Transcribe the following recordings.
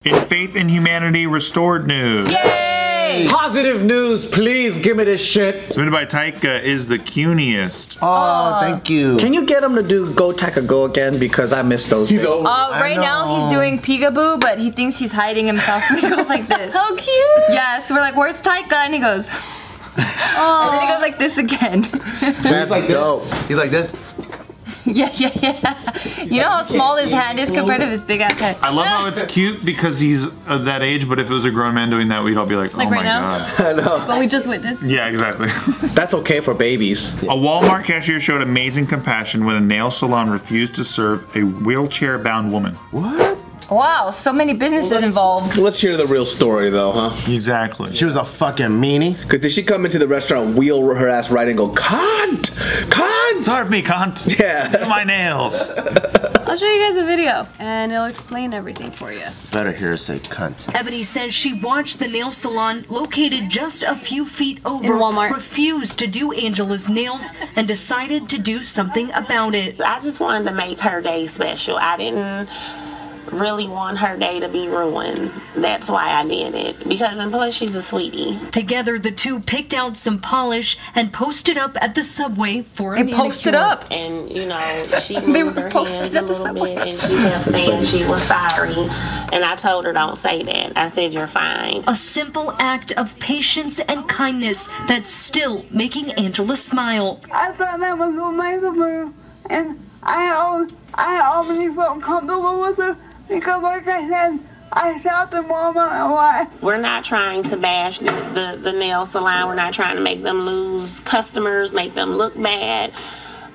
In Faith in Humanity Restored news. Yay! Positive news, please give me this shit. Submitted by Taika is the cuniest. Oh, thank you. Can you get him to do Go Taika Go again? Because I missed those. He's over. Right now he's doing peekaboo, but he thinks he's hiding himself. He goes like this. How cute. Yeah, so we're like, where's Taika? And he goes, oh. And then he goes like this again. That's like dope. He's like this. Yeah. You know how small his hand is compared to his big ass head? I love how it's cute because he's that age, but if it was a grown man doing that, we'd all be like, oh my god. I know. But we just witnessed. Yeah, exactly. That's okay for babies. A Walmart cashier showed amazing compassion when a nail salon refused to serve a wheelchair-bound woman. What? Wow, so many businesses involved. Let's hear the real story though, huh? Exactly. She was a fucking meanie. Cause did she come into the restaurant, wheel her ass right and go, cunt! Cunt! Serve me, cunt. Yeah. Do my nails. I'll show you guys a video and it'll explain everything for you. Better hear her say cunt. Ebony says she watched the nail salon located just a few feet over in Walmart refused to do Angela's nails and decided to do something about it. I just wanted to make her day special. I didn't really want her day to be ruined. That's why I did it. Because, and plus, she's a sweetie. Together, the two picked out some polish and posted up at the subway for a manicure. Posted up. And, you know, she moved her hands a little bit and she kept saying she was sorry. And I told her, don't say that. I said, you're fine. A simple act of patience and kindness that's still making Angela smile. I thought that was so nice of her. And I already felt comfortable with her. Because like I said, I shout to Mama a lot. We're not trying to bash the nail salon. We're not trying to make them lose customers, make them look bad.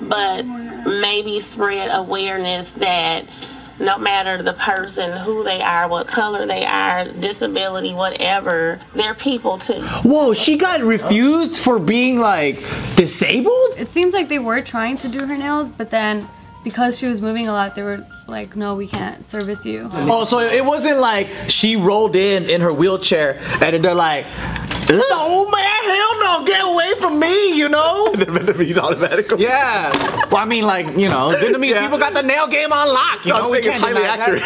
But maybe spread awareness that no matter the person, who they are, what color they are, disability, whatever, they're people too. Whoa, she got refused for being like disabled? It seems like they were trying to do her nails, but then because she was moving a lot, they were like, no, we can't service you. Oh, so it wasn't like she rolled in her wheelchair and then they're like, oh man, hell no, get away from me, you know? The Vietnamese automatically. Yeah. Well, I mean, like, you know, Vietnamese people got the nail game on lock, you know? We can't highly accurate.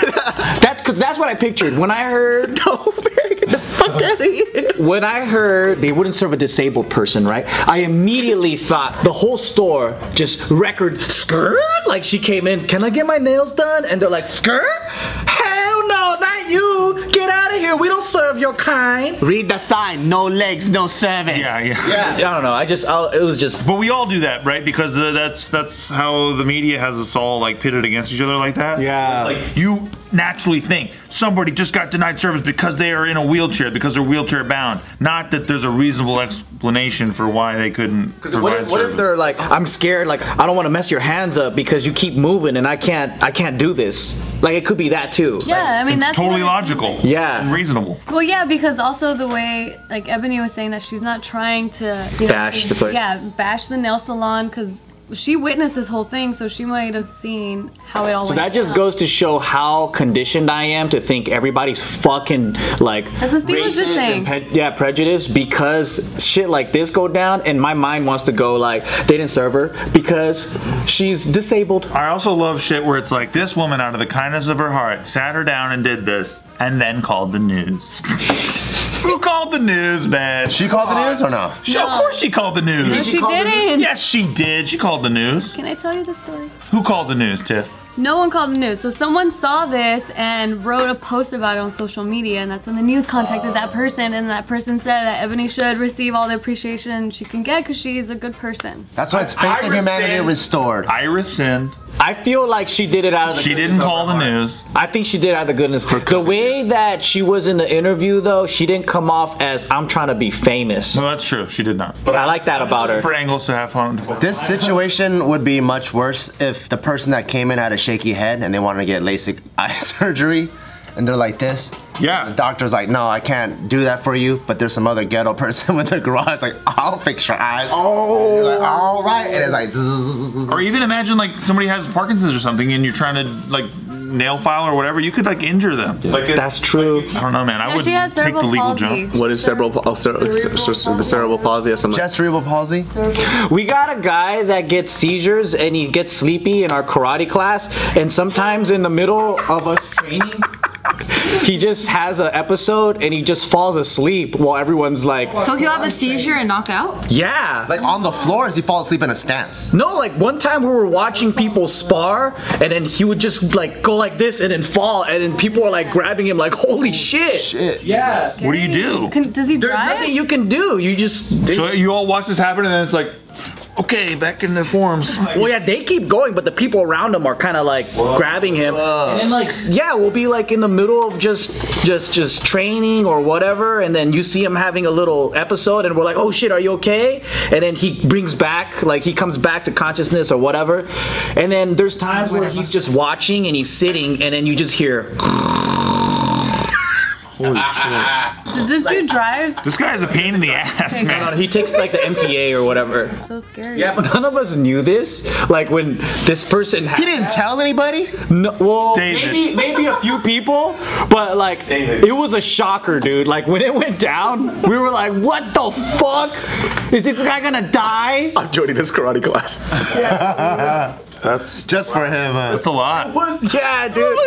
That's what I pictured. When I heard, no, Barry, get the fuck out of here. When I heard they wouldn't serve a disabled person, right? I immediately thought the whole store just record skirt. Like she came in, can I get my nails done? And they're like, skirt? Hell no, not you. Get out of here. We don't serve your kind. Read the sign. No legs, no service. Yeah. I don't know. It was just. But we all do that, right? Because that's how the media has us all like pitted against each other like that. Yeah. It's like you naturally think somebody just got denied service because they are in a wheelchair, because they're wheelchair bound. Not that there's a reasonable explanation for why they couldn't provide service. What if they're like, I'm scared, like I don't want to mess your hands up because you keep moving and I can't do this. Like it could be that too. Yeah, I mean it's that's totally logical. Yeah. And reasonable. Well, yeah, because also the way like Ebony was saying that she's not trying to Bash the place. Yeah, bash the nail salon because she witnessed this whole thing, so she might have seen how it all went So that just down. goes to show how conditioned I am to think everybody's fucking like That's what Steve was just saying. And prejudice because shit like this go down and my mind wants to go like they didn't serve her because she's disabled. I also love shit where it's like this woman out of the kindness of her heart sat her down and did this and then called the news. Who called the news, man? She called the news or no? Of course she called the news. No, she didn't. Yes, she did. She called the news. Can I tell you the story? Who called the news, Tiff? No one called the news. So someone saw this and wrote a post about it on social media, and that's when the news contacted that person, and that person said that Ebony should receive all the appreciation she can get because she's a good person. That's why it's Faith in Humanity Restored. I rescind. I feel like she did it out of the She didn't call the news. I think she did it out of the goodness. The way that she was in the interview though, she didn't come off as I'm trying to be famous. No, that's true. She did not. But I like that about her. For angles to have fun. This situation would be much worse if the person that came in had a shaky head and they wanted to get LASIK eye surgery and they're like this. Yeah. The doctor's like, no, I can't do that for you, but there's some other ghetto person with a garage like, I'll fix your eyes. Oh, like, all right. And it's like, zzz. Or even imagine like somebody has Parkinson's or something and you're trying to like nail file or whatever, you could like injure them. Like that's true. I don't know, man. I would she has take the legal jump. What is cerebral palsy or something? Just cerebral palsy? We got a guy that gets seizures and he gets sleepy in our karate class, and sometimes in the middle of us training, he just has an episode and he just falls asleep while everyone's like. So he'll have a seizure and knock out? Yeah. Like on the floor, as he falls asleep in a stance. No, like one time we were watching people spar, and then he would just like go like this and then fall, and then people are like grabbing him like, holy shit. Shit. Yeah. What do you do? Does he There's drive? nothing you can do. You just. So you all watch this happen, and then it's like, okay, back in the forms. Well, yeah, they keep going, but the people around him are kind of like grabbing him, and then like, yeah, we'll be like in the middle of just training or whatever, and then you see him having a little episode, and we're like, oh shit, are you okay? And then he brings back, like, he comes back to consciousness or whatever, and then there's times where he's just watching and he's sitting, and then you just hear. Holy shit. Does this dude drive? This guy's a pain in the ass, man. No, he takes like the MTA or whatever. So scary. Yeah, but none of us knew this. Like when this person He didn't tell anybody? No, well, David. maybe a few people, but like it was a shocker, dude. Like when it went down, we were like, "What the fuck? Is this guy gonna die?" I'm joining this karate class. That's just for him. That's a lot. Yeah, dude.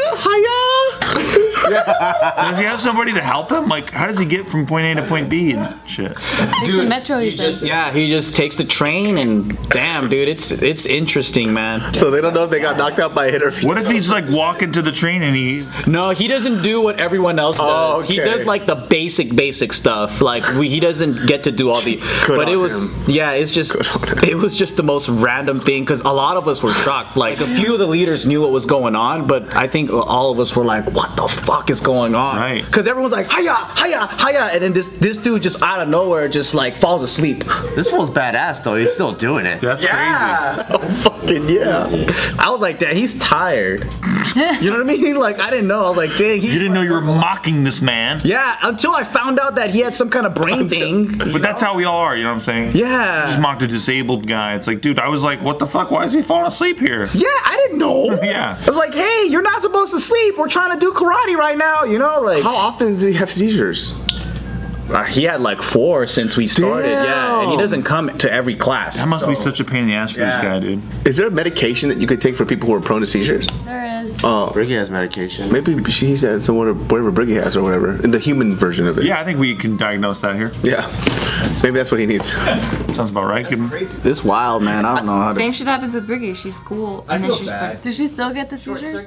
Does he have somebody to help him? Like, how does he get from point A to point B and shit? Dude, Metro, he just takes the train and damn, dude, it's interesting, man. So they don't know if they got knocked out by a hit or if What if he's like walking to the train and he? No, he doesn't do what everyone else does. Oh, okay. He does like the basic stuff. Like he doesn't get to do all the. But it was it was just the most random thing because a lot of us were shocked. Like a few of the leaders knew what was going on, but I think all of us were like, what the fuck is going on? Right. Because everyone's like, hiya, hiya, hiya, and then this dude just out of nowhere just like falls asleep. This fool's badass though. He's still doing it. That's crazy. Oh, fucking yeah. I was like, damn, he's tired. You know what I mean? Like I didn't know. I was like, dang. You didn't know you were mocking this man. Yeah, until I found out that he had some kind of brain thing. But that's how we all are, you know what I'm saying? Yeah. You just mocked a disabled guy. It's like, dude, I was like, what the fuck? Why is he falling asleep here? Yeah, I didn't know. Yeah. I was like, hey, you're not supposed to sleep. We're trying to do karate right now, you know? Like, How often does he have seizures? he had like 4 since we started. Damn. Yeah, and he doesn't come to every class. That must be such a pain in the ass for this guy, dude. Is there a medication that you could take for people who are prone to seizures? There is. Oh, Ricky has medication. maybe she's had some whatever Briggy has or whatever. In the human version of it. Yeah, I think we can diagnose that here. Yeah. Maybe that's what he needs. Sounds about right. Give him- This wild, man. I don't know how to. Same shit happens with Briggy. She's cool, and then she starts. Does she still get the seizures?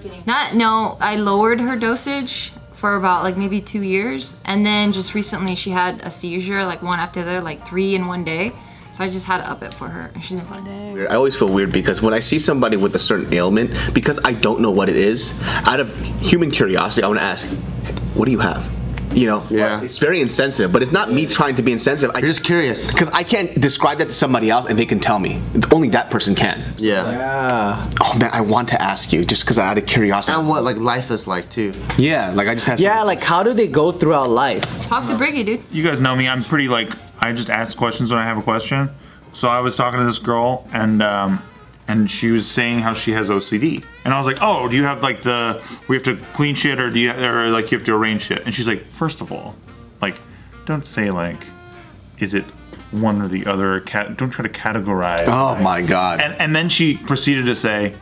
No, I lowered her dosage for about like maybe 2 years, and then just recently she had a seizure, like one after the other, like 3 in one day. So I just had to up it for her, and she's been fine. I always feel weird because when I see somebody with a certain ailment, because I don't know what it is, out of human curiosity, I want to ask, what do you have? You know, Yeah. it's very insensitive, but it's not me trying to be insensitive. You're just curious. Because I can't describe that to somebody else and they can tell me. Only that person can. Yeah. Oh man, I want to ask you just because out of curiosity. And what like life is like too. Yeah, like I just have. Yeah, like how do they go throughout life? Talk to Briggy, dude. You guys know me. I'm pretty like, I just ask questions when I have a question. So I was talking to this girl and she was saying how she has OCD. And I was like, oh, do you have like we have to clean shit or like you have to arrange shit? And she's like, first of all, like, don't say like, is it one or the other? Don't try to categorize. Oh my God. And then she proceeded to say,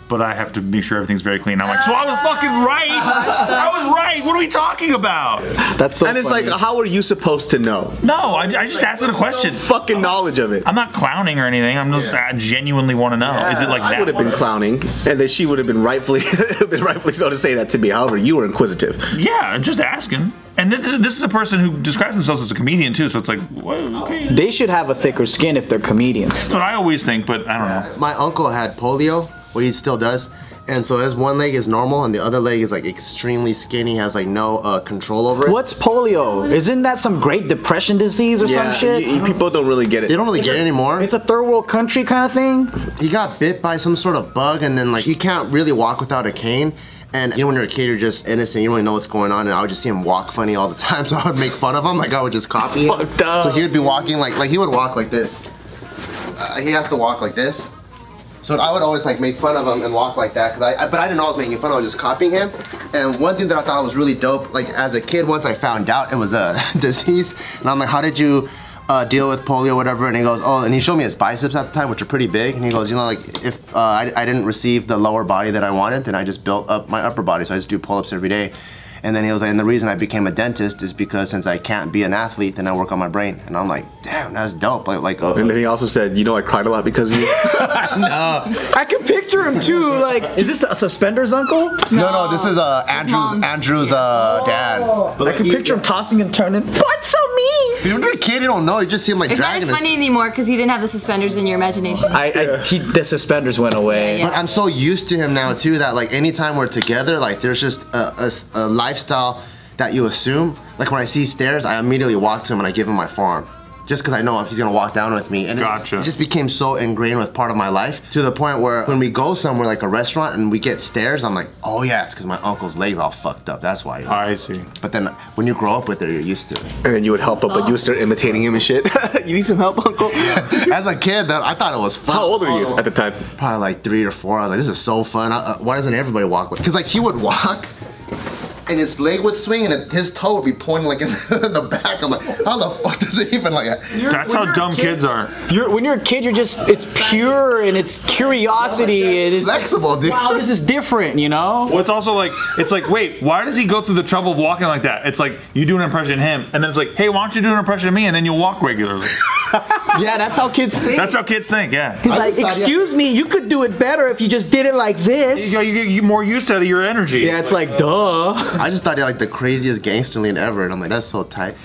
but I have to make sure everything's very clean. I'm like, so I was fucking right. I was right. What are we talking about? That's so And it's funny. like, how are you supposed to know? No, I just asked it a question. Fucking knowledge of it. I'm not clowning or anything. I'm just I genuinely want to know. Is it like I that? would have been clowning, and then she would have been rightfully so to say that to me. However, you were inquisitive. Yeah, just asking. And this is a person who describes themselves as a comedian too, so it's like, what? Okay. They should have a thicker skin if they're comedians. That's what I always think, but I don't know. My uncle had polio, well he still does. And so his one leg is normal and the other leg is like extremely skinny, has like no control over it. What's polio? Isn't that some Great Depression disease or some shit? People don't really get it. They don't really get it anymore. It's a third world country kind of thing? He got bit by some sort of bug and then like he can't really walk without a cane. And you know when you're a kid, you're just innocent, you don't really know what's going on, and I would just see him walk funny all the time, so I would make fun of him, like I would just copy him. Fucked up. So he would be walking like he would walk like this. He has to walk like this. So I would always like make fun of him and walk like that, but I didn't know I was making fun, I was just copying him. And one thing that I thought was really dope, like as a kid, once I found out it was a disease, and I'm like, how did you deal with polio or whatever? And he goes, oh, and he showed me his biceps at the time, which are pretty big, and he goes, you know, like if I didn't receive the lower body that I wanted, then I just built up my upper body, so I just do pull-ups every day. And then he was like, and the reason I became a dentist is because since I can't be an athlete, then I work on my brain. And I'm like, damn, that's dope. And then he also said, you know, I cried a lot because of you. No. I can picture him too. Like, is this the Suspenders uncle? No, this is Andrew's dad. I can picture him tossing and turning. What's so mean? When you're a kid, you don't know. You just see him like It's not dragging as funny anymore because he didn't have the suspenders in your imagination. The suspenders went away. Yeah. But I'm so used to him now too that like anytime we're together, like there's just a lifestyle that you assume. Like when I see stairs, I immediately walk to him and I give him my forearm. Just because I know he's gonna walk down with me. And it just became so ingrained with part of my life to the point where when we go somewhere like a restaurant and we get stairs, I'm like, oh yeah, it's because my uncle's legs all fucked up. That's why. I see. But then when you grow up with it, you're used to it. And then you would help him, but you would start imitating him and shit. You need some help, uncle? As a kid, I thought it was fun. How old were you at the time? Probably like 3 or 4. I was like, this is so fun. Why doesn't everybody walk like? Because like he would walk and his leg would swing and his toe would be pointing like in the back. I'm like, how the fuck does it even like that? That's how dumb kids are. When you're a kid, it's pure and it's curiosity. It is flexible, dude. Wow, this is different, you know? Well, it's also like, wait, why does he go through the trouble of walking like that? It's like, you do an impression of him, and then it's like, hey, why don't you do an impression of me, and then you'll walk regularly. Yeah, that's how kids think. That's how kids think, yeah. He's like, excuse me, you could do it better if you just did it like this. You get more used to your energy. Yeah, it's like duh. I just thought he had like the craziest gangster lean ever, and I'm like, that's so tight.